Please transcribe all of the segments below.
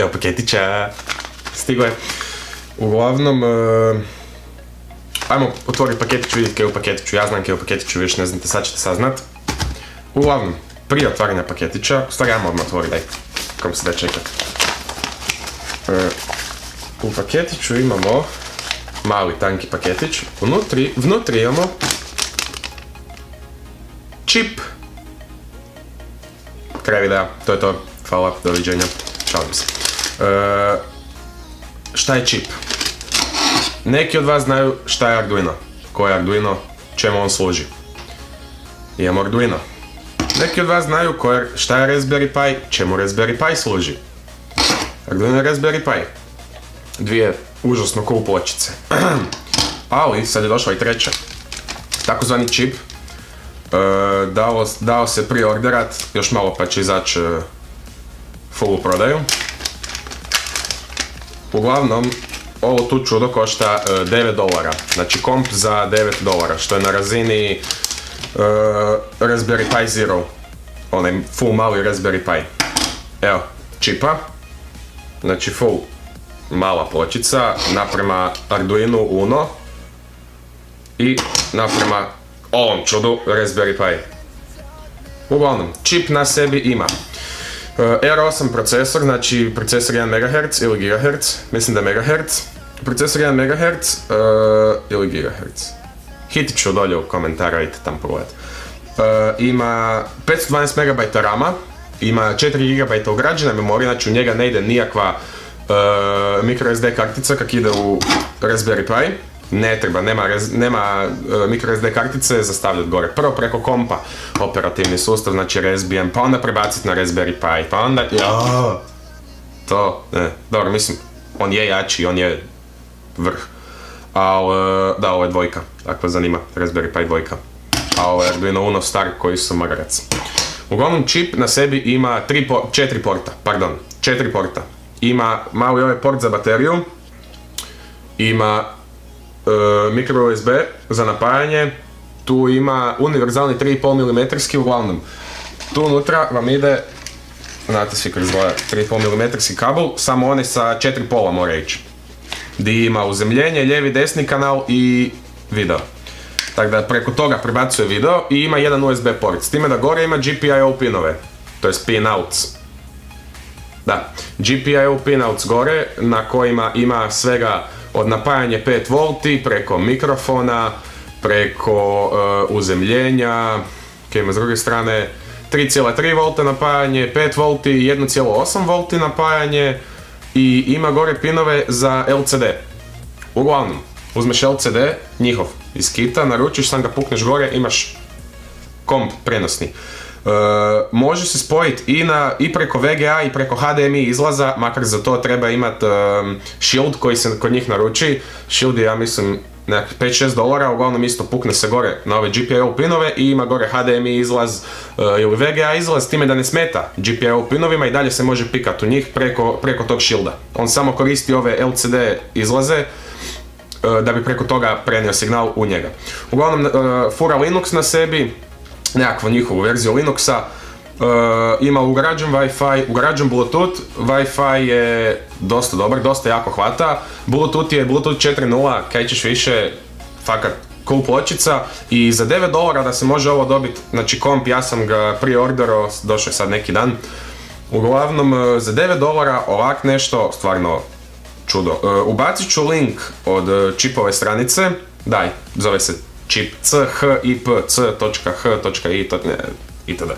Evo paketića. Stigo je. Uglavnom, ajmo otvoriti paketiću, vidjeti kaj je u paketiću. Ja znam kaj je u paketiću, više ne znate, sad ćete saznat. Uglavnom, prije otvaranja paketića, u stvari ajmo odmah otvoriti, daj, kom se da čekat. U paketiću imamo mali tanki paketić, vnutri imamo čip. Kraj videa, to je to, hvala, doviđenja, šalim se. Šta je čip? Neki od vas znaju šta je Arduino, ko je Arduino, čemu on služi. Imamo Arduino. Neki od vas znaju šta je Raspberry Pi, čemu Raspberry Pi služi. Arduino je Raspberry Pi. Dvije užasno cool pločice. Ali, sad je došla i treća. Takozvani čip. Dao se preorderat, još malo pa će izaći full u prodaju. Uglavnom, ovo tu čudo košta $9. Znači komp za $9, što je na razini Raspberry Pi Zero. Onaj full mali Raspberry Pi. Evo, čipa. Znači full mala pločica naprema Arduino Uno i naprema ovom čudu Raspberry Pi. Uglavnom, čip na sebi ima R8 procesor, znači procesor 1 MHz ili GHz, mislim da je MHz. Procesor 1 MHz ili GHz. Hitit ću dolje u komentara, idite tam pogledati. Ima 512 MB RAM-a, ima 4 GB ugrađene memorije, znači u njega ne ide nijakva microSD kartica kak ide u Raspberry Pi. Ne treba, nema microSD kartice za stavljati gore. Prvo preko kompa operativni sustav, znači Raspbian, pa onda prebaciti na Raspberry Pi, pa onda... Dobro, mislim, on je jači, on je vrh. Ali, da, ovo je dvojka, ako vas zanima, Raspberry Pi dvojka. A ovo je Arduino Uno star koji su magarac. Uglavnom, čip na sebi ima 4 porta. Ima mali ovaj port za bateriju, ima micro USB za napajanje, tu ima univerzalni 3,5 mm, uglavnom tu unutra vam ide, znate svi kako izgleda 3,5 mm kabel, samo onaj sa 4 pola mora ići, gdje ima uzemljenje, lijevi, desni kanal i video. Tako da preko toga prebacuje video i ima jedan USB port, s time da gore ima GPIO pinove, to je pinouts. Da, GPIO pinouts gore na kojima ima svega od napajanje 5 V preko mikrofona, preko uzemljenja, kaj ima s druge strane 3,3 V napajanje, 5 V, 1,8 V napajanje i ima gore pinove za LCD. Uglavnom, uzmeš LCD, njihov iz kita, naručiš, sam ga pukneš gore, imaš komp prenosni. Može se spojiti i preko VGA i preko HDMI izlaza, makar za to treba imati shield koji se kod njih naruči. Shield je, ja mislim, nekakvih $5-6, uglavnom isto pukne se gore na ove GPIO pinove i ima gore HDMI izlaz ili VGA izlaz, time da ne smeta GPIO pinovima i dalje se može pikat u njih preko tog shielda. On samo koristi ove LCD izlaze da bi preko toga prenio signal u njega. Uglavnom, fura Linux na sebi, nekakvu njihovu verziju Linuxa, ima ugrađen Wi-Fi, ugrađen Bluetooth, Wi-Fi je dosta dobar, dosta jako hvata, Bluetooth je Bluetooth 4.0, kaj ćeš više, fakat cool pločica i za $9 da se može ovo dobiti, znači komp, ja sam ga preorderao, došao je sad neki dan, uglavnom za $9 ovak nešto, stvarno čudo. Ubacit ću link od čipove stranice, daj, zove se čip chip.c.h.i itd.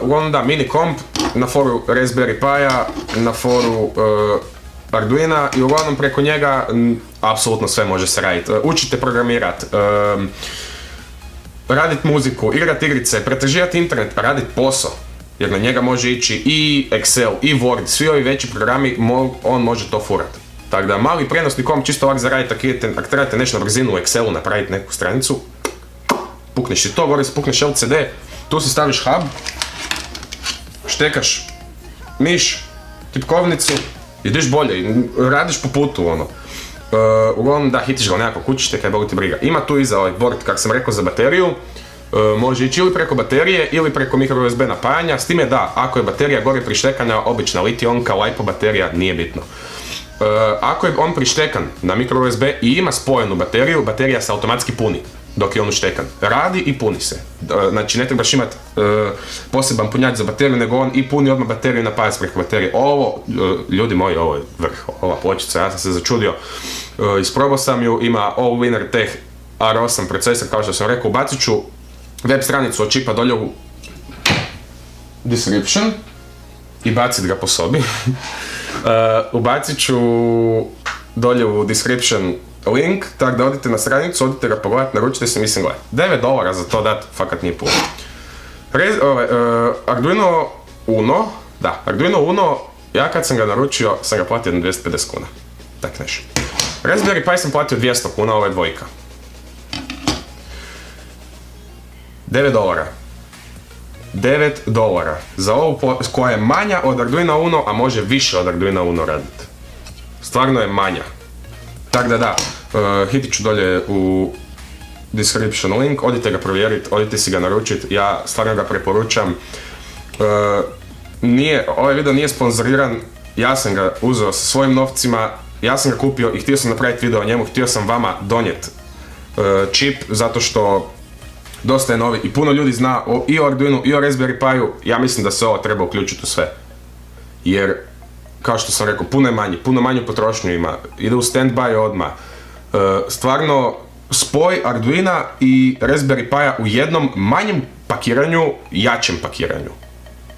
Uglavnom da, mini komp na foru Raspberry Pi-a, na foru Arduina i uglavnom preko njega apsolutno sve može se raditi. Učite programirat, radit muziku, igrat igrice, pretraživati internet, radit posao. Jer na njega može ići i Excel, i Word, svi ovi veći programi, on može to furat. Tako da mali prenosni komp čisto ovak zaraditi, ako trebate nešto na brzinu u Excelu napraviti neku stranicu, pukneš i to, gore se pukneš LCD, tu si staviš hub, štekaš miš, tipkovnicu, ideš bolje, radiš po putu ono. Uglavnom da, hitiš ga nekako kućište kaj boli ti briga. Ima tu iza ovaj board, kak sam rekao, za bateriju, može ići ili preko baterije ili preko micro USB napajanja, s time da, ako je baterija gore prištekana, obična litionka, LiPo baterija, nije bitno. Ako je on prištekan na micro USB i ima spojenu bateriju, baterija se automatski puni dok je on uštekan. Radi i puni se. Znači ne trebaš imati poseban punjač za bateriju, nego on i puni odmah bateriju i napaja se preko baterije. Ovo, ljudi moji, ovo je vrh, ova pločica, ja sam se začudio. Isprobao sam ju, ima Allwinner Tech R8 procesor, kao što sam rekao, ubacit ću web stranicu od čipa dolje u description i bacit ga po sobi. Ubacit ću dolje u description link, tako da odite na stranicu, odite ga pogledati, naručite se, mislim, gledaj. $9 za to dat, fakat nije puno. Arduino Uno, ja kad sam ga naručio, sam ga platio 250 kuna. Tak nešto. Raspberry Pi sam platio 200 kuna, ovo je dvojka. $9. $9 za ovu koja je manja od Arduino Uno, a može više od Arduino Uno raditi. Stvarno je manja. Tako da, hitit ću dolje u description link, odite ga provjeriti, odite si ga naručiti, ja stvarno ga preporučam. Ovaj video nije sponzoriran, ja sam ga uzeo sa svojim novcima, ja sam ga kupio i htio sam napraviti video o njemu, htio sam vama donijeti čip, zato što dosta je novi i puno ljudi zna i o Arduinu i o Raspberry Piju, ja mislim da se ovo treba uključiti u sve. Jer, kao što sam rekao, puno manju potrošnju ima, ide u stand-by odmah. Stvarno, spoj Arduina i Raspberry Pija u jednom manjem pakiranju, jačem pakiranju.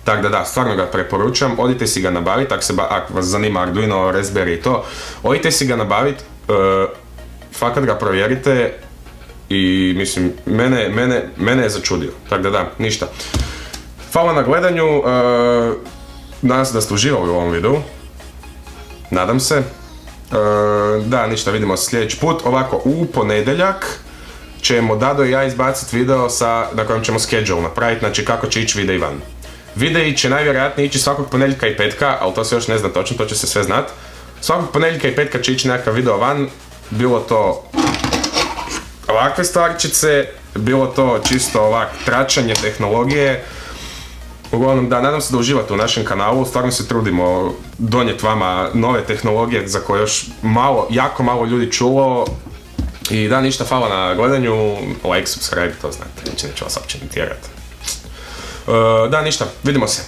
Tako da, stvarno ga preporučam, odite si ga nabaviti, ako vas zanima Arduino, Raspberry i to, odite si ga nabaviti, fakat ga provjerite i mislim, mene je začudio. Tako da, ništa. Hvala na gledanju, nadam se da ste uživali u ovom videu, nadam se. Da, ništa, vidimo se sljedeći put. Ovako, u ponedjeljak ćemo Dado i ja izbaciti video na kojem ćemo schedule napraviti, znači kako će ići videi van. Videi će najvjerojatnije ići svakog ponedjeljka i petka, ali to se još ne zna točno, to će se sve znat. Svakog ponedjeljka i petka će ići nekakav video van, bilo to ovakve stvarčice, bilo to čisto ovak tračanje tehnologije. Uglavnom, da, nadam se da uživate u našem kanalu, stvarno se trudimo donijeti vama nove tehnologije za koje još jako malo ljudi čulo. I da, ništa, hvala na gledanju, like, subscribe, to znate, neće vas uopće ni tjerati. Da, ništa, vidimo se.